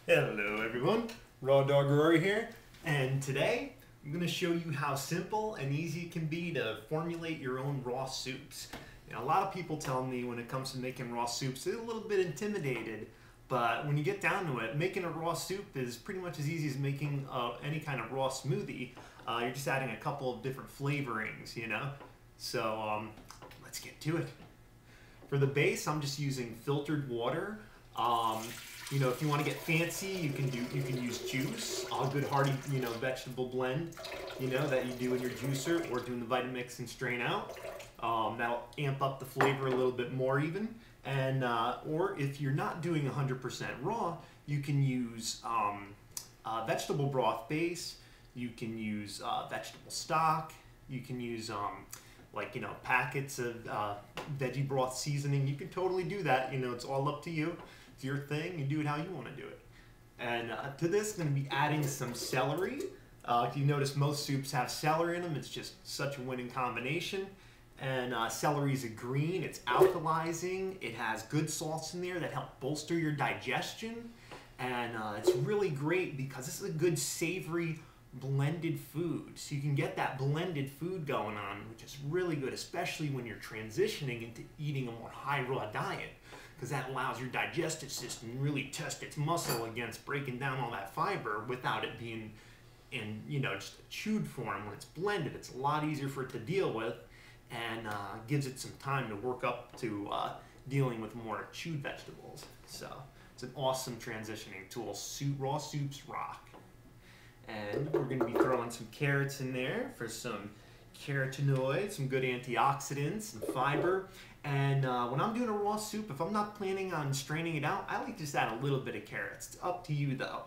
Hello everyone, Rawdawg Rory here, and today I'm going to show you how simple and easy it can be to formulate your own raw soups. A lot of people tell me when it comes to making raw soups, they're a little bit intimidated, but when you get down to it, making a raw soup is pretty much as easy as making any kind of raw smoothie. You're just adding a couple of different flavorings, So let's get to it. For the base, I'm just using filtered water. If you want to get fancy, you can use juice, a good hearty, vegetable blend, that you do in your juicer or doing the Vitamix and strain out. That'll amp up the flavor a little bit more even. And or if you're not doing 100% raw, you can use vegetable broth base. You can use vegetable stock. You can use packets of veggie broth seasoning. You can totally do that. It's all up to you. It's your thing. You do it how you want to do it. And to this, I'm going to be adding some celery. If you notice, most soups have celery in them. It's just such a winning combination. And celery is a green. It's alkalizing. It has good salts in there that help bolster your digestion. And it's really great because this is a good savory blended food. So you can get that blended food going on, which is really good, especially when you're transitioning into eating a more high raw diet, because that allows your digestive system to really test its muscle against breaking down all that fiber without it being in, just a chewed form. When it's blended, it's a lot easier for it to deal with, and gives it some time to work up to dealing with more chewed vegetables. So it's an awesome transitioning tool. Raw soups rock. And we're going to be throwing some carrots in there for some carotenoids, some good antioxidants, some fiber. And when I'm doing a raw soup, if I'm not planning on straining it out, I like to just add a little bit of carrots. It's up to you though.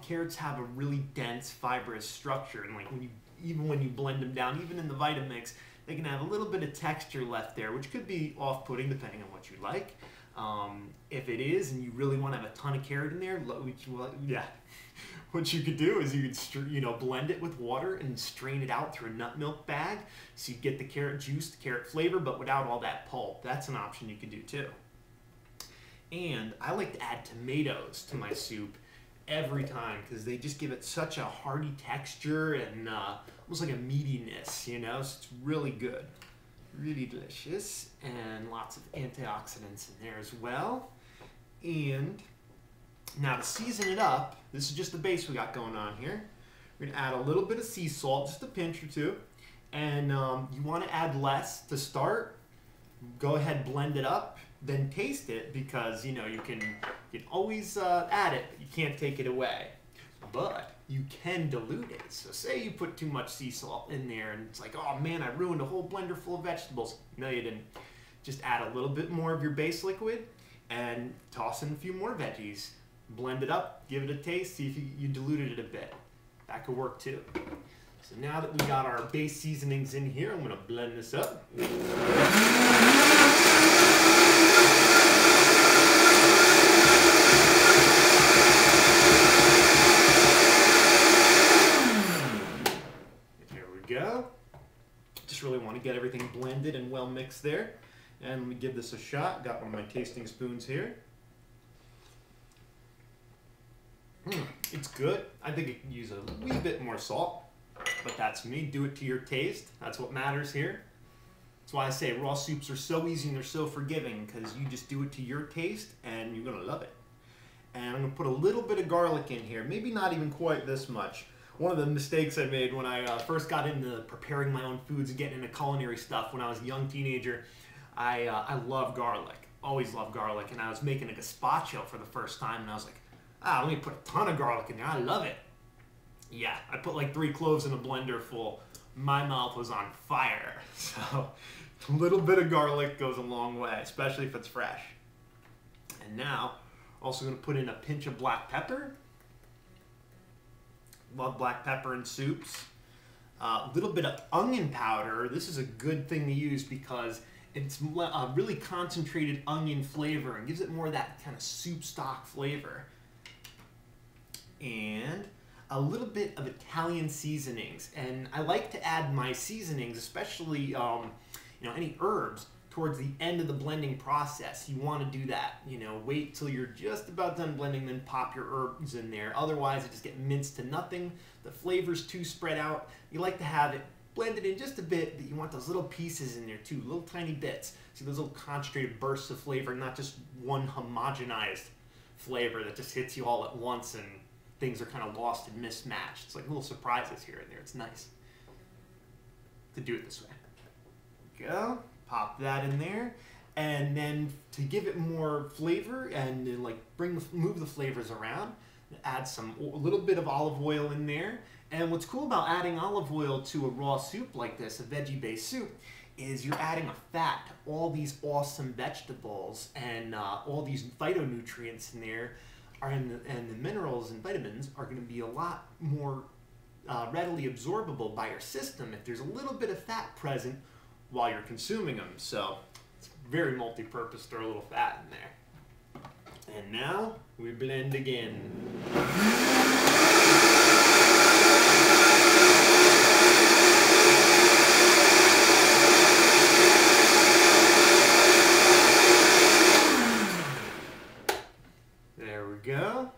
Carrots have a really dense fibrous structure, and even when you blend them down, even in the Vitamix, they can have a little bit of texture left there, which could be off-putting depending on what you like. If it is, and you really want to have a ton of carrot in there, what you could do is you could blend it with water and strain it out through a nut milk bag, so you get the carrot juice, the carrot flavor, but without all that pulp. That's an option you could do too. And I like to add tomatoes to my soup every time because they just give it such a hearty texture and almost like a meatiness, so it's really good. Really delicious, and lots of antioxidants in there as well. And now to season it up, this is just the base we got going on here. We're going to add a little bit of sea salt, just a pinch or two. And you want to add less to start. Go ahead, blend it up, then taste it, because you can always add it, but you can't take it away. But you can dilute it. So say you put too much sea salt in there and it's like, oh man, I ruined a whole blender full of vegetables. No, you didn't. Just add a little bit more of your base liquid and toss in a few more veggies. Blend it up, give it a taste, see if you diluted it a bit. That could work too. So now that we got our base seasonings in here, I'm going to blend this up. Go. Just really want to get everything blended and well mixed there. And let me give this a shot. Got one of my tasting spoons here. It's good. I think it can use a wee bit more salt, but that's me. Do it to your taste. That's what matters here. That's why I say raw soups are so easy and they're so forgiving, because you just do it to your taste and you're going to love it. And I'm going to put a little bit of garlic in here, maybe not even quite this much. One of the mistakes I made when I first got into preparing my own foods and getting into culinary stuff when I was a young teenager, I love garlic, always loved garlic, and I was making a gazpacho for the first time, and I was like, let me put a ton of garlic in there, I love it. Yeah, I put like 3 cloves in a blender full. My mouth was on fire. So a little bit of garlic goes a long way, especially if it's fresh. And now, also going to put in a pinch of black pepper. Love black pepper in soups. A little bit of onion powder. This is a good thing to use because it's a really concentrated onion flavor and gives it more of that kind of soup stock flavor. And a little bit of Italian seasonings. And I like to add my seasonings, especially any herbs, towards the end of the blending process. You want to do that. You know, wait till you're just about done blending, then pop your herbs in there. Otherwise, it just gets minced to nothing. The flavor's too spread out. You like to have it blended in just a bit, but you want those little pieces in there too, little tiny bits. See those little concentrated bursts of flavor, not just one homogenized flavor that just hits you all at once and things are kind of lost and mismatched. It's like little surprises here and there. It's nice to do it this way. Go, pop that in there, and then to give it more flavor and then like move the flavors around, add a little bit of olive oil in there. And what's cool about adding olive oil to a raw soup like this, a veggie-based soup, is you're adding a fat to all these awesome vegetables and all these phytonutrients in there, and the minerals and vitamins are going to be a lot more readily absorbable by your system if there's a little bit of fat present while you're consuming them. So it's very multi-purpose, throw a little fat in there. And now we blend again. There we go.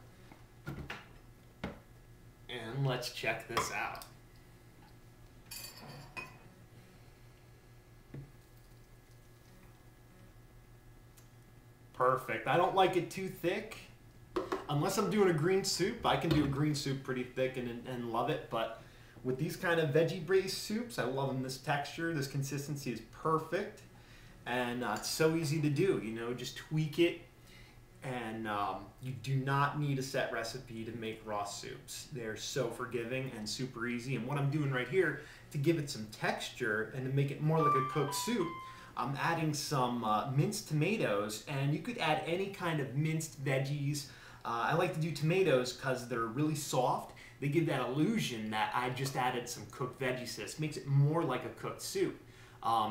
And let's check this out. Perfect. I don't like it too thick. Unless I'm doing a green soup, I can do a green soup pretty thick and love it. But with these kind of veggie-based soups, I love them. This texture, this consistency is perfect. And it's so easy to do, you know, just tweak it. And you do not need a set recipe to make raw soups. They're so forgiving and super easy. And what I'm doing right here, to give it some texture and to make it more like a cooked soup, I'm adding some minced tomatoes, and you could add any kind of minced veggies. I like to do tomatoes because they're really soft. They give that illusion that I just added some cooked veggies to this. Makes it more like a cooked soup.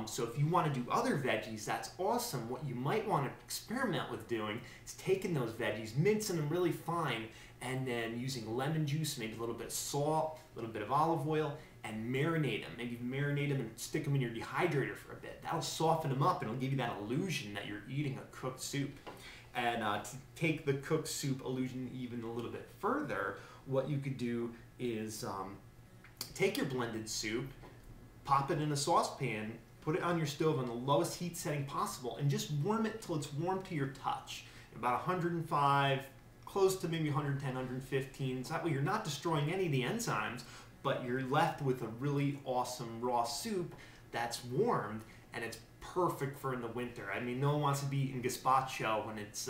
So if you want to do other veggies, that's awesome. What you might want to experiment with doing is taking those veggies, mincing them really fine, and then using lemon juice, maybe a little bit of salt, a little bit of olive oil, and marinate them. Maybe marinate them and stick them in your dehydrator for a bit. That'll soften them up and it'll give you that illusion that you're eating a cooked soup. And to take the cooked soup illusion even a little bit further, what you could do is take your blended soup, pop it in a saucepan, put it on your stove on the lowest heat setting possible, and just warm it till it's warm to your touch. About 105, close to maybe 110, 115. So that way you're not destroying any of the enzymes, but you're left with a really awesome raw soup that's warmed, and it's perfect for in the winter. I mean, no one wants to be eating gazpacho when it's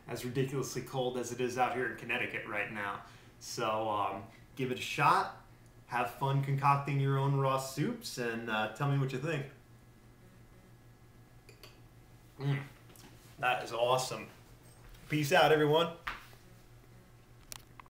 as ridiculously cold as it is out here in Connecticut right now. So give it a shot. Have fun concocting your own raw soups, and tell me what you think. That is awesome. Peace out, everyone.